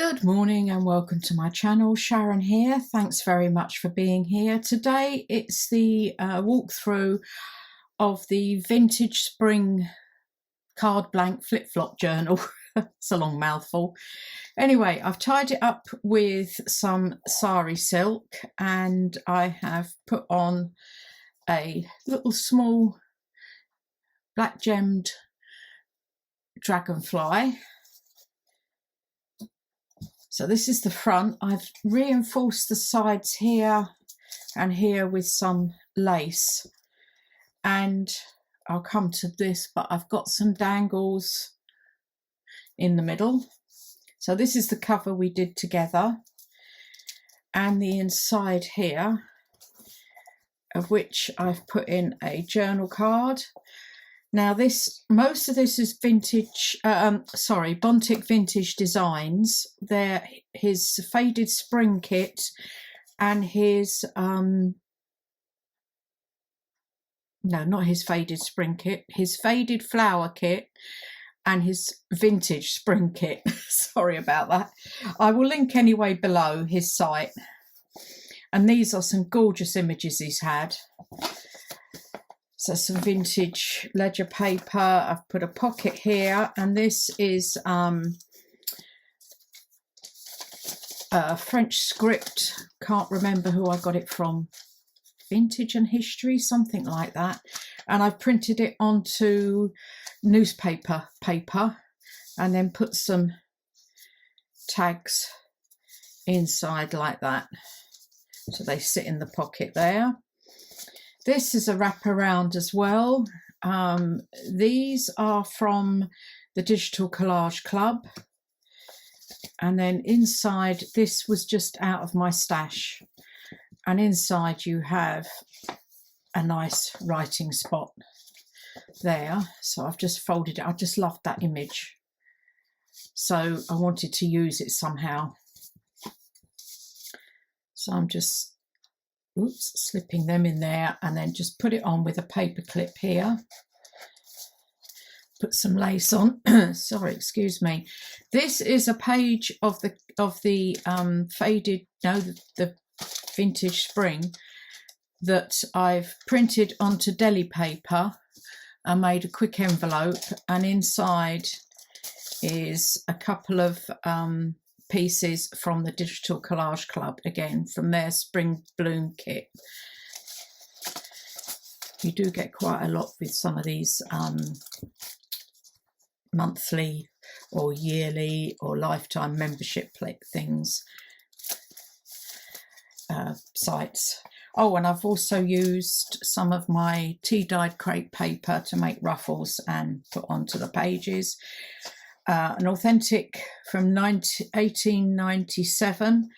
Good morning and welcome to my channel. Sharon here. Thanks very much for being here. Today it's the walkthrough of the vintage spring card blank flip-flop journal. It's a long mouthful. Anyway, I've tied it up with some sari silk and I have put on a little small black gemmed dragonfly. So this is the front. I've reinforced the sides here and here with some lace, and I'll come to this, but I've got some dangles in the middle. So this is the cover we did together, and the inside here, of which I've put in a journal card. Now most of this is vintage, Bontic Vintage Designs. They're his faded spring kit and his, no, not his faded spring kit, his faded flower kit and his vintage spring kit. Sorry about that. I will link anyway below his site. And these are some gorgeous images he's had. So some vintage ledger paper. I've put a pocket here, and this is a French script. Can't remember who I got it from. Vintage and History, something like that. And I've printed it onto newspaper paper and then put some tags inside like that. So they sit in the pocket there. This is a wraparound as well. These are from the Digital Collage Club. And then inside, this was just out of my stash. And inside you have a nice writing spot there. So I've just folded it. I just loved that image. So I wanted to use it somehow. So I'm just slipping them in there and then just put it on with a paper clip here. Put some lace on. Sorry, excuse me. This is a page of the the vintage spring that I've printed onto deli paper and made a quick envelope, and inside is a couple of pieces from the Digital Collage Club, again from their spring bloom kit. You do get quite a lot with some of these monthly or yearly or lifetime membership things, sites. Oh, and I've also used some of my tea-dyed crepe paper to make ruffles and put onto the pages. An authentic from 1897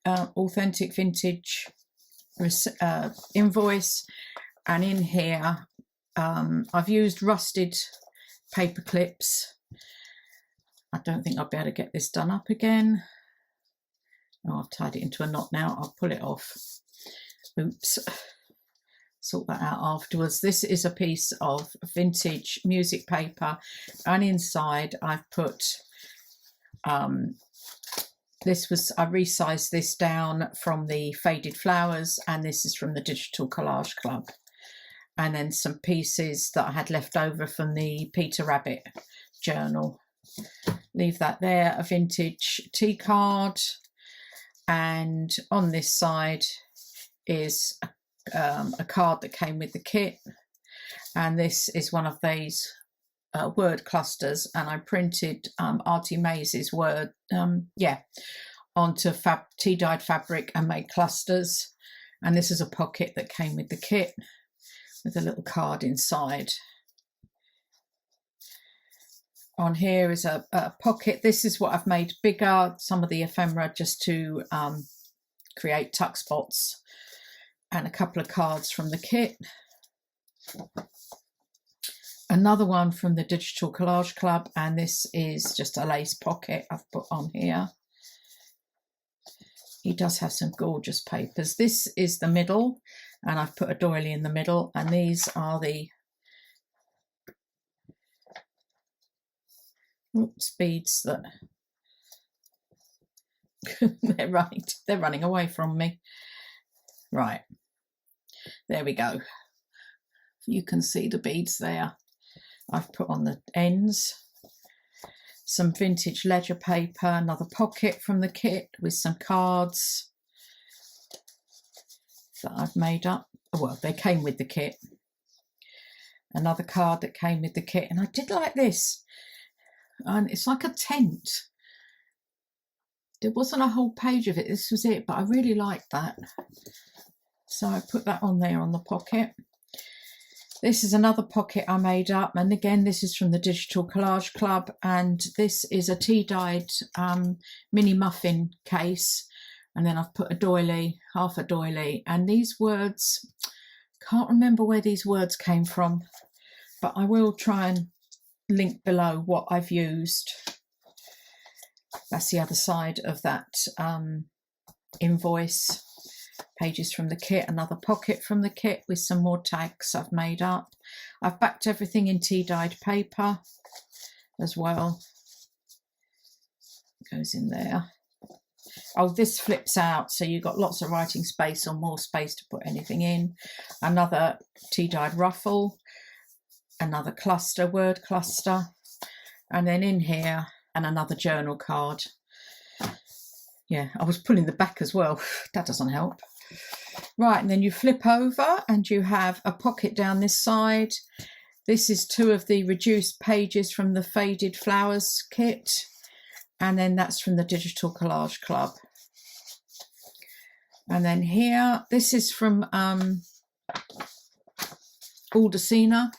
authentic vintage invoice, and in here I've used rusted paper clips. I don't think I'll be able to get this done up again. Oh, I've tied it into a knot now. I'll pull it off. Oops. Sort that out afterwards. This is a piece of vintage music paper, and inside I've put I resized this down from the Faded Flowers, and this is from the Digital Collage Club, and then some pieces that I had left over from the Peter Rabbit journal. Leave that there. A vintage tea card, and on this side is a card that came with the kit, and this is one of these word clusters, and I printed Artie Mays's word onto tea-dyed fabric and made clusters. And this is a pocket that came with the kit with a little card inside. On here is a pocket. This is what I've made bigger, some of the ephemera, just to create tuck spots, and a couple of cards from the kit. Another one from the Digital Collage Club, and this is just a lace pocket I've put on here. He does have some gorgeous papers. This is the middle, and I've put a doily in the middle, and these are the beads that They're running away from me. Right, there we go. You can see the beads there. I've put on the ends. Some vintage ledger paper, another pocket from the kit with some cards that I've made up. Well, they came with the kit. Another card that came with the kit, and I did like this. And it's like a tent. There wasn't a whole page of it, this was it, but I really liked that. So I put that on there on the pocket. This is another pocket I made up, and again this is from the Digital Collage Club, and this is a tea-dyed mini muffin case, and then I've put a doily, half a doily, and these words, can't remember where these words came from, but I will try and link below what I've used. That's the other side of that invoice. Pages from the kit, another pocket from the kit with some more tags I've made up. I've backed everything in tea-dyed paper as well. Goes in there. Oh, this flips out, so you've got lots of writing space or more space to put anything in. Another tea-dyed ruffle, another cluster, word cluster, and then in here, and another journal card. Yeah, I was pulling the back as well. That doesn't help. Right, and then you flip over and you have a pocket down this side. This is two of the reduced pages from the Faded Flowers kit. And then that's from the Digital Collage Club. And then here, this is from Aldecina.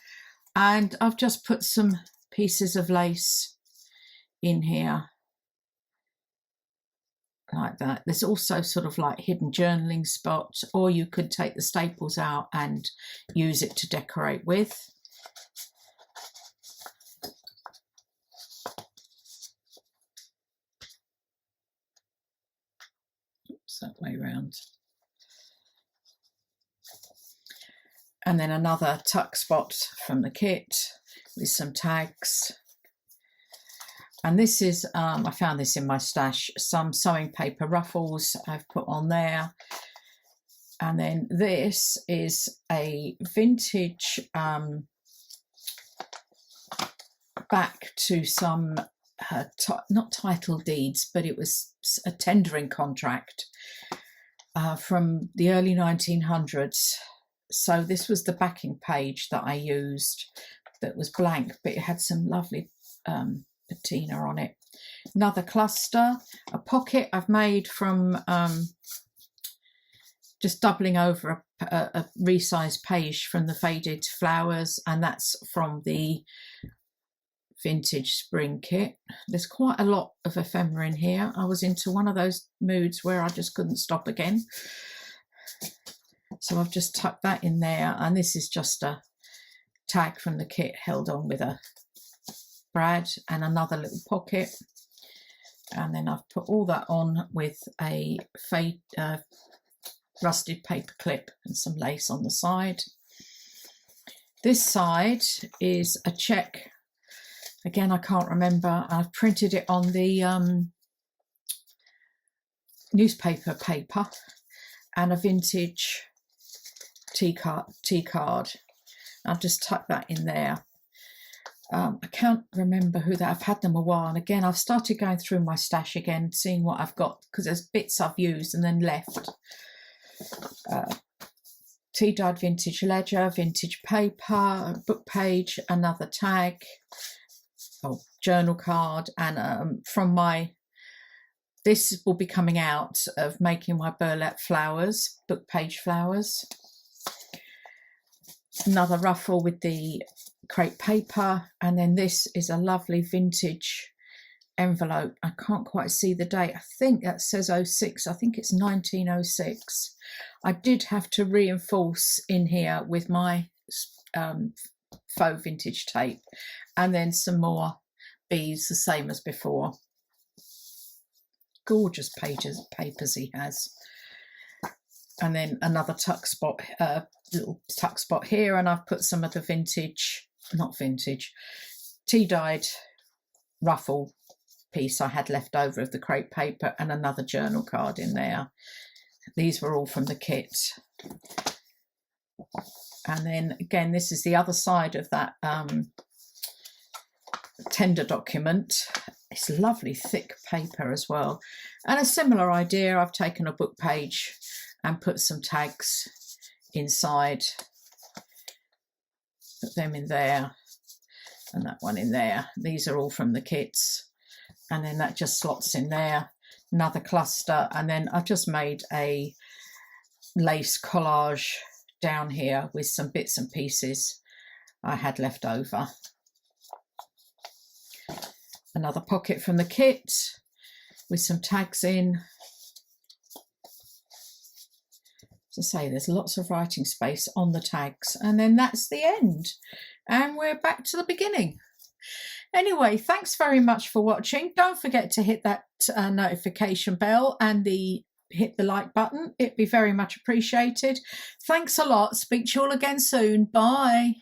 And I've just put some pieces of lace in here. Like that. There's also sort of like hidden journaling spots, or you could take the staples out and use it to decorate with. Oops, that way round. And then another tuck spot from the kit with some tags. And this is, I found this in my stash, some sewing paper ruffles I've put on there. And then this is a vintage back to some, not title deeds, but it was a tendering contract from the early 1900s. So this was the backing page that I used that was blank, but it had some lovely patina on it. Another cluster, a pocket I've made from just doubling over a resized page from the Faded Flowers, and that's from the vintage spring kit. There's quite a lot of ephemera in here. I was into one of those moods where I just couldn't stop again, so I've just tucked that in there. And this is just a tag from the kit held on with a brad, and another little pocket. And then I've put all that on with a rusted paper clip and some lace on the side. This side is a check. Again, I can't remember. I've printed it on the newspaper paper, and a vintage tea card. I've just tucked that in there. I can't remember who that, I've had them a while, and again I've started going through my stash again, seeing what I've got, because there's bits I've used and then left. Tea-dyed vintage ledger, vintage paper, book page, another tag, journal card, and from my, this will be coming out of making my burlap flowers, book page flowers. Another ruffle with the crepe paper, and then this is a lovely vintage envelope. I can't quite see the date. I think that says 06. I think it's 1906. I did have to reinforce in here with my faux vintage tape, and then some more beads, the same as before. Gorgeous papers he has. And then another tuck spot, little tuck spot here, and I've put some of the vintage, not vintage, tea-dyed ruffle piece I had left over of the crepe paper and another journal card in there. These were all from the kit. And then again, this is the other side of that tender document. It's lovely thick paper as well. And a similar idea, I've taken a book page and put some tags inside. Put them in there and that one in there. These are all from the kits. And then that just slots in there. Another cluster. And then I've just made a lace collage down here with some bits and pieces I had left over. Another pocket from the kit with some tags in. As I say, there's lots of writing space on the tags, and then that's the end, and we're back to the beginning. Anyway, thanks very much for watching. Don't forget to hit that notification bell and hit the like button. It'd be very much appreciated. Thanks a lot. Speak to you all again soon. Bye.